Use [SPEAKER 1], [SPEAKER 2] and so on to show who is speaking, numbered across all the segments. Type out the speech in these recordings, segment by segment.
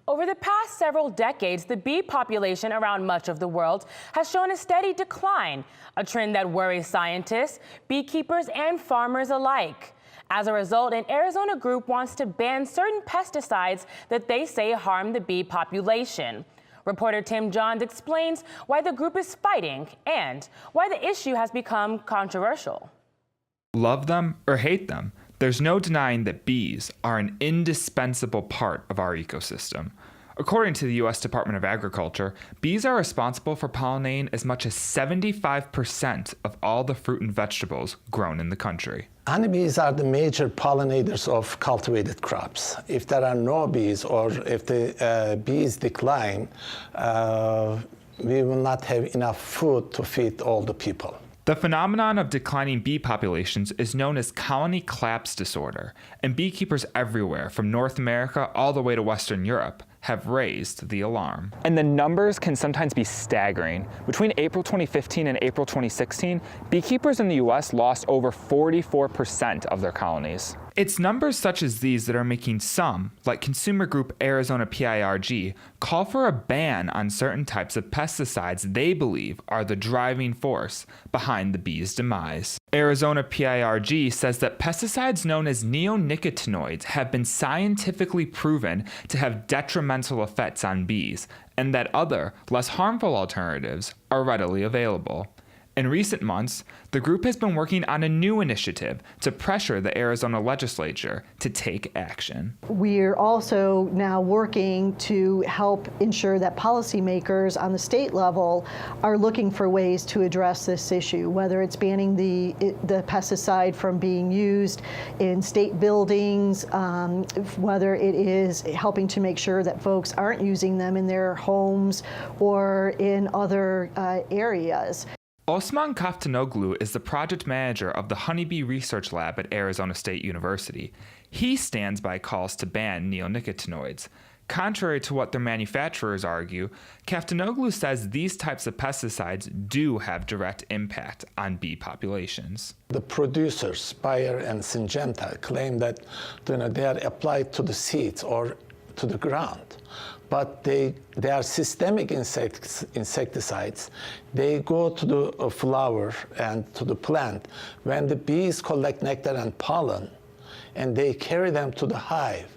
[SPEAKER 1] Over the past several decades, the bee population around much of the world has shown a steady decline, a trend that worries scientists, beekeepers, and farmers alike. As a result, an Arizona group wants to ban certain pesticides that they say harm the bee population. Reporter Tim Johns explains why the group is fighting and why the issue has become controversial.
[SPEAKER 2] Love them or hate them, there's no denying that bees are an indispensable part of our ecosystem. According to the U.S. Department of Agriculture, bees are responsible for pollinating as much as 75% of all the fruit and vegetables grown in the country.
[SPEAKER 3] Honeybees are the major pollinators of cultivated crops. If there are no bees or if the bees decline, we will not have enough food to feed all the people.
[SPEAKER 2] The phenomenon of declining bee populations is known as colony collapse disorder, and beekeepers everywhere, from North America all the way to Western Europe, have raised the alarm.
[SPEAKER 4] And the numbers can sometimes be staggering. Between April 2015 and April 2016, beekeepers in the U.S. lost over 44% of their colonies.
[SPEAKER 2] It's numbers such as these that are making some, like consumer group Arizona PIRG, call for a ban on certain types of pesticides they believe are the driving force behind the bees' demise. Arizona PIRG says that pesticides known as neonicotinoids have been scientifically proven to have detrimental effects on bees, and that other, less harmful alternatives are readily available. In recent months, the group has been working on a new initiative to pressure the Arizona legislature to take action.
[SPEAKER 5] We're also now working to help ensure that policymakers on the state level are looking for ways to address this issue, whether it's banning the pesticide from being used in state buildings, whether it is helping to make sure that folks aren't using them in their homes or in other areas.
[SPEAKER 2] Osman Kaftanoglu is the project manager of the Honeybee Research Lab at Arizona State University. He stands by calls to ban neonicotinoids. Contrary to what their manufacturers argue, Kaftanoglu says these types of pesticides do have direct impact on bee populations.
[SPEAKER 3] The producers, Bayer and Syngenta, claim that they are applied to the seeds or to the ground, but they are systemic insecticides. They go to the flower and to the plant when the bees collect nectar and pollen, and they carry them to the hive.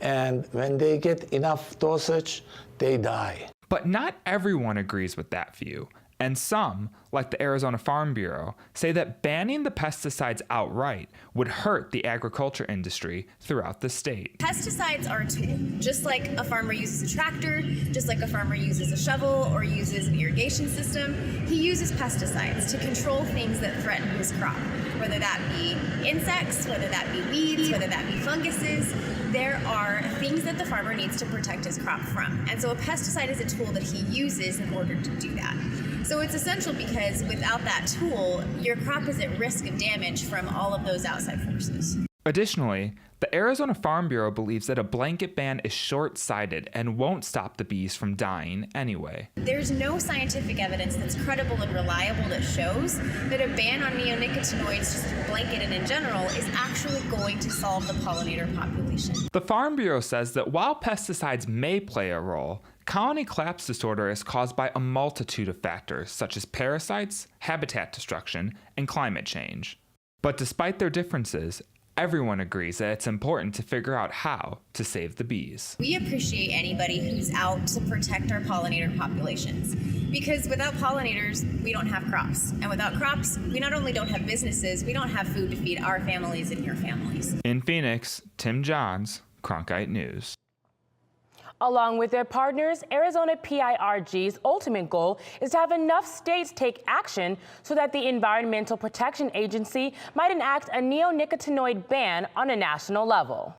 [SPEAKER 3] And when they get enough dosage, they die.
[SPEAKER 2] But not everyone agrees with that view. And some, like the Arizona Farm Bureau, say that banning the pesticides outright would hurt the agriculture industry throughout the state.
[SPEAKER 6] Pesticides are a tool. Just like a farmer uses a tractor, just like a farmer uses a shovel or uses an irrigation system, he uses pesticides to control things that threaten his crop, whether that be insects, whether that be weeds, whether that be funguses. There are things that the farmer needs to protect his crop from. And so a pesticide is a tool that he uses in order to do that. So it's essential because without that tool, your crop is at risk of damage from all of those outside forces.
[SPEAKER 2] Additionally, the Arizona Farm Bureau believes that a blanket ban is short-sighted and won't stop the bees from dying anyway.
[SPEAKER 6] There's no scientific evidence that's credible and reliable that shows that a ban on neonicotinoids, just blanket and in general, is actually going to solve the pollinator population.
[SPEAKER 2] The Farm Bureau says that while pesticides may play a role, colony collapse disorder is caused by a multitude of factors such as parasites, habitat destruction, and climate change. But despite their differences, everyone agrees that it's important to figure out how to save the bees.
[SPEAKER 6] We appreciate anybody who's out to protect our pollinator populations, because without pollinators, we don't have crops. And without crops, we not only don't have businesses, we don't have food to feed our families and your families.
[SPEAKER 2] In Phoenix, Tim Johns, Cronkite News.
[SPEAKER 1] Along with their partners, Arizona PIRG's ultimate goal is to have enough states take action so that the Environmental Protection Agency might enact a neonicotinoid ban on a national level.